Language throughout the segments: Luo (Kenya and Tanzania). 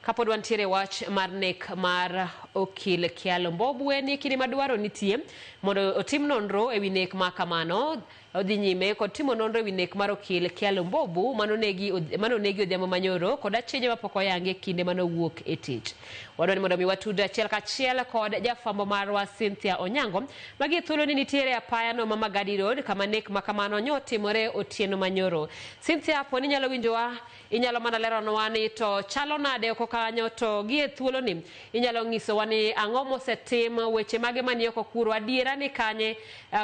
Kapod wantiere wach mar nek mar okil Kialo Mbobu ni kinde madwaro nitie mondo otim nonro ewi nek ma kamano odhi nyime kod timo nonro ewi nek mar okil Kialo Mbobu manonegi odhiambo manyoro kod achenye mapok oyangi kinde manowuok e tich. Wadwani mondo mi watudo achiel kachiel kod jafwambo marwa Cynthia Onyango magi thuolo ni nitiere apaya no Mama Gadi Road kama nek ma kamano nyotimore otieno manyoro. Cynthia, poni nyalo winjowa, inyalo mana leronwa ni to chalo nade oko kanyo to gie thuolo ni inyalo nyisowa ni ang'o mosetim, weche mage manie oko kuro, adiera ni kanye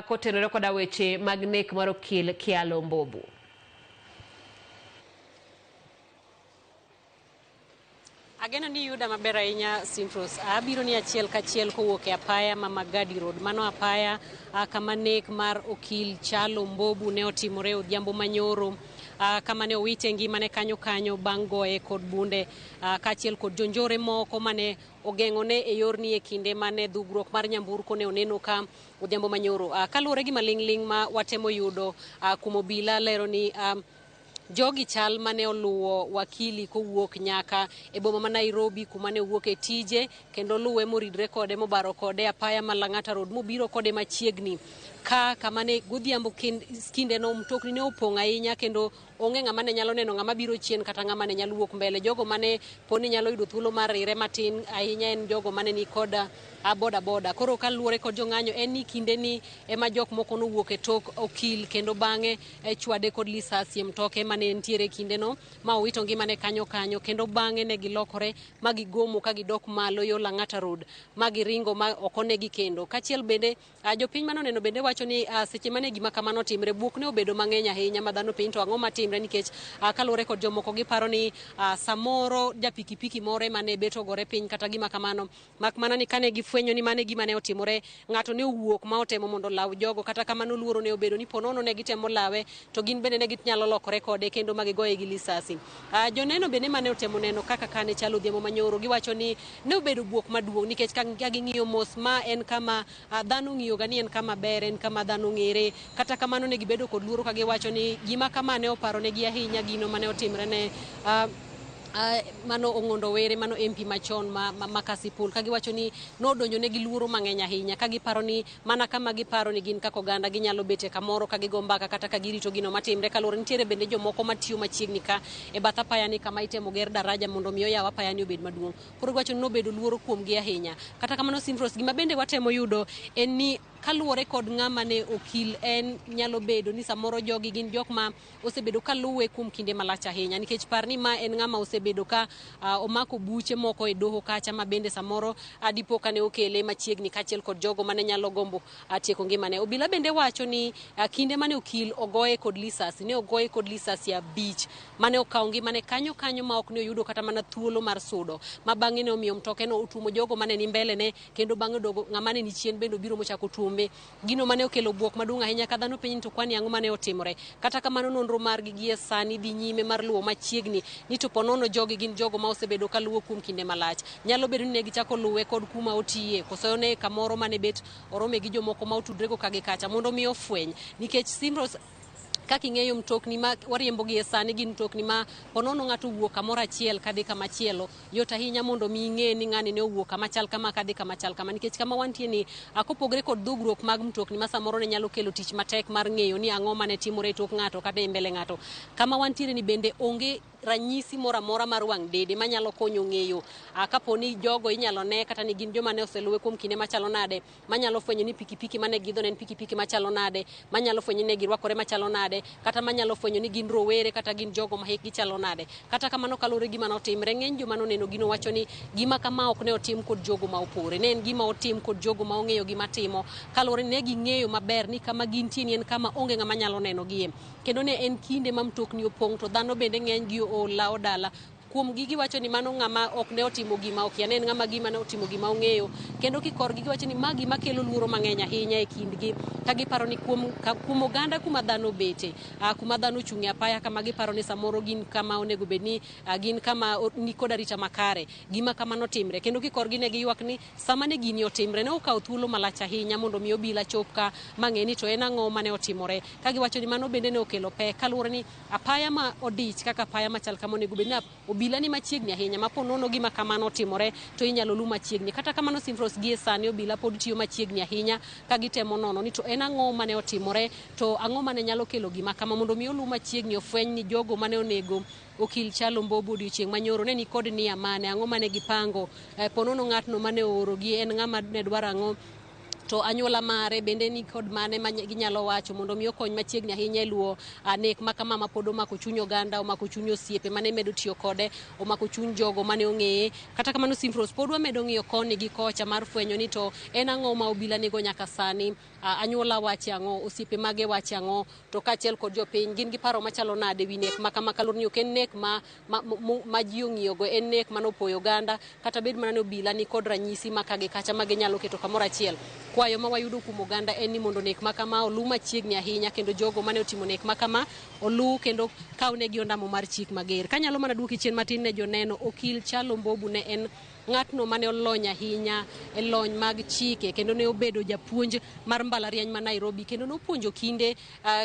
kotenore koda weche mag nek mar okil Kialo Mbobu. Ageno ni yuda maber ahinya Cynthia. Abiro ni achiel kachiel kowuok e apaya Mama Gadi Road. Mano apaya kama nek mar okil Kialo Mbobu ne otimore odhiambo manyoro. Kama ne owite ngimane kanyo bang' goye kod bunde kaachiel kod jonjore moko mane ogeng'one e yorni e kinde mane dhugruok mar nyamburko ne oneno ka odhiambo manyoro. Kaluwore gi maling'ling ma watemo yudo kuom obila lero ni jogi chal mane oluwo wakili kowuok nyaka e boma ma Nairobi kuma ne owuok e tije, kendo luwe moridre kode mobaro kode apaya ma Lang'ata Road mobiro kode machiegni kama ne godhiambo kinde no mtokni ne opong' ahinya kendo onge ng'ama ne nyalo neno ng'ama biro chien kata ng'ama ne nyalo wuok mbele. Jogo mane poni nyalo yudo thuolo mar rire matin ahinya en jogo mane ni koda boda. Koro kaluwore kod jong'anyo en ni kinde ni ema jok moko nowuok e tok okil kendo bang'e chwade kod lisasi e mtoke mane nitiere kinde no ma owito ngimane kanyo kendo bang'e ne gilokore ma gigomo ka gidok malo yo Lang'ata Road ma giringo ma okonegi kendo. Kachiel bende jopiny manoneno bende wacho ni seche mane gima kamano timre buok ne obedo mang'eny ahinya ma dhano piny to ang'o matimre, nikech kaluwore kod jomoko giparo ni samoro japikipiki more mane bet ogore piny kata gima kamano, mak mana ni kane gifwenyo ni mane gima ne otimore ng'ato ne owuok ma otemo mondo law jogo, kata kamano luoro ne obedo ni ponono ne gitemo lawe to gin bende ne ginyalo lokore kode kendo magigoye gi lisasi. Joneno bende mane otemo neno kaka kane chalo odhiambo manyoro giwacho ni ne obedo buok maduong' nikech ka ging'iyo mos ma en kama dhano ng'iyo ga ni en kama ber, en kama dhano ng'ere, kata kamano ne gibedo kod luoro ka giwacho ni gima kama ne oparo negi ahinya gino mane otimre ne mano Ong'ondo Were, mano MP machon ma Kasipul, ka giwacho ni nodonjo ne gi luoro mang'eny ahinya ka giparo ni mana kama giparo ni gin kaka oganda ginyalo bete kamoro ka gigo mbaka kata ka girito gino matimre. Kaluwore nitiere bende jomoko matiyo machiegni ka e bath apaya ni kama itemo ger daraja mondo mi oyaw apaya ni obed maduong'. Koro giwacho ni nobedo luoro kuom gi ahinya. Kata kamano Cynthia, gima bende watemo yudo en ni kaluwore kod ng'ama ne okil en nyalo bedo ni samoro jogi gin jok ma osebedo kaluwe kuom kinde malach ahinya, nikech par ni ma en ng'ama osebedo ka omako buche moko e doho kacha ma bende samoro dipo ka ne okele machiegni kachiel kod jogo mane nyalo gombo tieko ngimane. Obila bende wacho ni kinde mane okil ogoye kod lisasi, ne ogoye kod lisasi 5 mane okawo ngimane kanyo ma ok ne oyudo kata mana thuolo mar sudo, ma bang'e ne omiyo mtoke no otumo jogo mane ni mbele ne, kendo bang'e dogo ng'ama ne ni chien bende obiro mochako tumbe. Gino mane okelo buok maduong' ahinya ka dhano piny to kwani ang'o mane otimore. Kata kamano nonro mar gie sani dhi nyime mar luwo machiegni ni to ponono jogi gin jogo ma osebedo ka luwo kuom kinde malach. Nyalo bedo ni ne gichako luwe kod kuma otiye, koso ne kamoro mane bet orome gi jomoko ma otudrego ka gi kacha mondo mi ofweny, nikech Cynthia kaka ing'eyo mtokni ma wariembo gi e sani gin mtokni ma ponono ng'ato wuok kamoro achiel kadhi kamachielo, yot ahinya mondo mi ing'e ni ng'ani ne owuok kama chal kama kadhi kama chal kama, nikech kama wantie ni kopogre kod dhugruok mag mtokni ma samoro ne nyalo kelo tich matek mar ng'eyo ni ang'o mane timore e tok ng'ato kata e mbele ng'ato, kama wantiere ni bende onge ranyisi moro amora mar wang' dede manyalo konyo ng'eyo kaponi jogo inyalo ne kata ni gin joma ne oseluwe kuom kinde machalo nade, manyalo fwenyo ni pikipiki mane gidho ne en pikipiki machalo nade, manyalo fwenyo ni ne girwakore machalo nade, kata manyalo fwenyo ni gin rowere kata gin jogo ma hikgi chalo nade. Kata kamano kaluwore gima notimre, ng'eny joma noneno gino wacho ni gima kama ok ne otim kod jogo ma opore, ne en gima otim kod jogo ma ong'eyo gima timo, kaluwore ne ging'eyo maber ni kama gintie ni en kama onge ng'ama nyalo neno gie, kendo ne en kinde ma mtokni opong' to dhano bende ng'eny gi olawo dala. Kuom gi giwacho ni mano ng'ama ok ne otimo gima ok ne en ng'ama gima ne otimo gima ong'eyo, kendo kikor gi giwacho ni ma gima kelo luoro mang'eny ahinya e kindgi ka giparo ni kuom oganda kuma dhano bete, kuma dhano chung'e apaya kama giparo ni samoro gin kama onego bed ni gin kama ni kod arita makare, gima kamano timre. Kendo kikor gi ne giywak ni sama ne gini otimre ne okawo thuolo malach ahinya mondo mi obila chop ka mang'e ni to en ang'o mane otimore, ka giwacho ni mano bende ne okelo pek kaluwore ni apaya ma odich kaka apaya machal kama onego bed ni obila ni machiegni ahinya mapo nono gima kamano timore to inyalo lu machiegni. Kata kamano Simfros gie sani obila pod tiyo machiegni ahinya ka gitemo nono ni to en ang'o mane otimore, to ang'o mane nyalo kelo gima kama, mondo mi olu machiegni ofweny ni jogo mane onego okil Chalo Mbobu odiochieng' manyoro ne ni kod nia mane, ang'o mane gipango, ponono ng'atno mane oorogi en ng'ama ne dwaro ang'o, to anyuola mare bende ni kod mane ma ginyalo wacho mondo mi okony machiegni ahinya e luwo nek makama ma pod omako chuny oganda, omako chuny osiepe mane medo tiyo kode, omako chuny jogo mane ong'eye. Kata kamano Simfros pod wamedo ng'iyo koni gi kocha mar fwenyo ni to en ang'o ma obila nigo nyaka sani, anyuola wache ang'o, osiepe mage wache ang'o, to kaachiel kod jopiny gin gi paro machalo nade wi nek makama kaloro ni ok en nek ma ji ong'iyogo, en nek manopoyo oganda, kata bed mana ni obila ni kod ranyisi makage kacha ma ginyalo keto kamoro achiel. Kwayo ma wayudo kuom oganda en ni mondo nek makama olu machiegni ahinya, kendo jogo mane otimo nek makama olu kendo kawnegi ondamo mar chik mager. Kanyalo mana duoki chien matin ne joneno, okil Chalo Mbobu ne en ng'atno mane olony ahinya e lony mag chike, kendo ne obedo japuonj mar mbalariany ma Nairobi, kendo nopuonjo kinde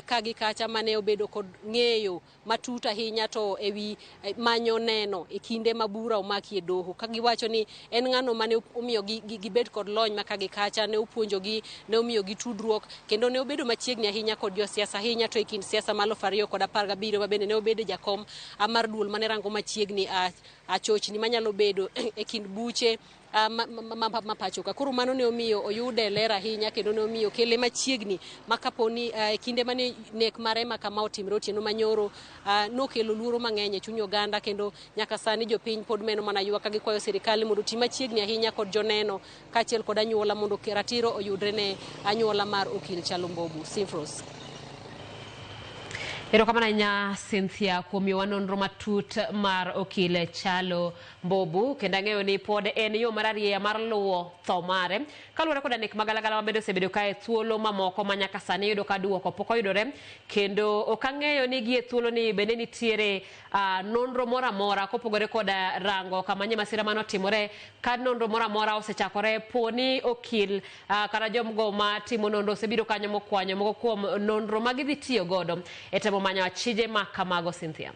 kagi kacha mane obedo kod ng'eyo matut ahinya to ewi manyo neno e kinde ma bura omaki e doho, ka giwacho ni en ng'ano mane omiyo gibed kod lony ma kagi kacha, ne opuonjogi, ne omiyo gi tudruok, kendo ne obedo machiegni ahinya kod josiasa ahinya to e kind siasa ma 2017 ma bende ne obedo jakom mar duol mane rango machiegni chochni manyalo bedo e kind buche ma pachoka. Koro mano ne omiyo oyude ler ahinya, kendo ne omiyo kele machiegni ma kaponi e kinde mane nek mare ma kama otimre otieno manyoro nokelo luoro mang'eny e chuny oganda, kendo nyaka sani jopiny pod meno mana ywak ka gikwayo sirikal mondo ti machiegni ahinya kod joneno kaachiel kod anyuola mondo ratiro oyudre ne anyuola mar okil Chalo Mbobu. Simfros. Erokamano ahinya Cynthia kuom miyowa nonro matut mar okil Chalo Mbobu, kendo ang'eyo ni pod en yo mararieya mar luwo tho mare kaluwore koda nek magalagala mabedo osebedo kae thuolo mamoko ma nyaka sani yudo ka duoko pok oyudore, kendo ok ang'eyo ni gie thuolo ni bende nitiere nonro moro amora kopogore koda rango kama nye masira mane otimore, ka nonro moro amora osechakore poni okil kata jogo matimo nonro osebiro kanyo mokwanyo moko kuom nonro ma gidhi tiyo godo e temo manyo achije ma kamago. Cynthia.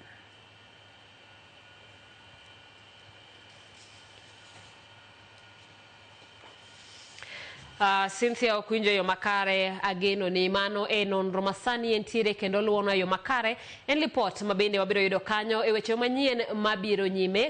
Cynthia okwinjo yo makare, ageno ni mano e nonro masani entiere kendo luwono yo makare, en lipot ma bende wabiro yudo kanyo e weche manyien mabiro nyime.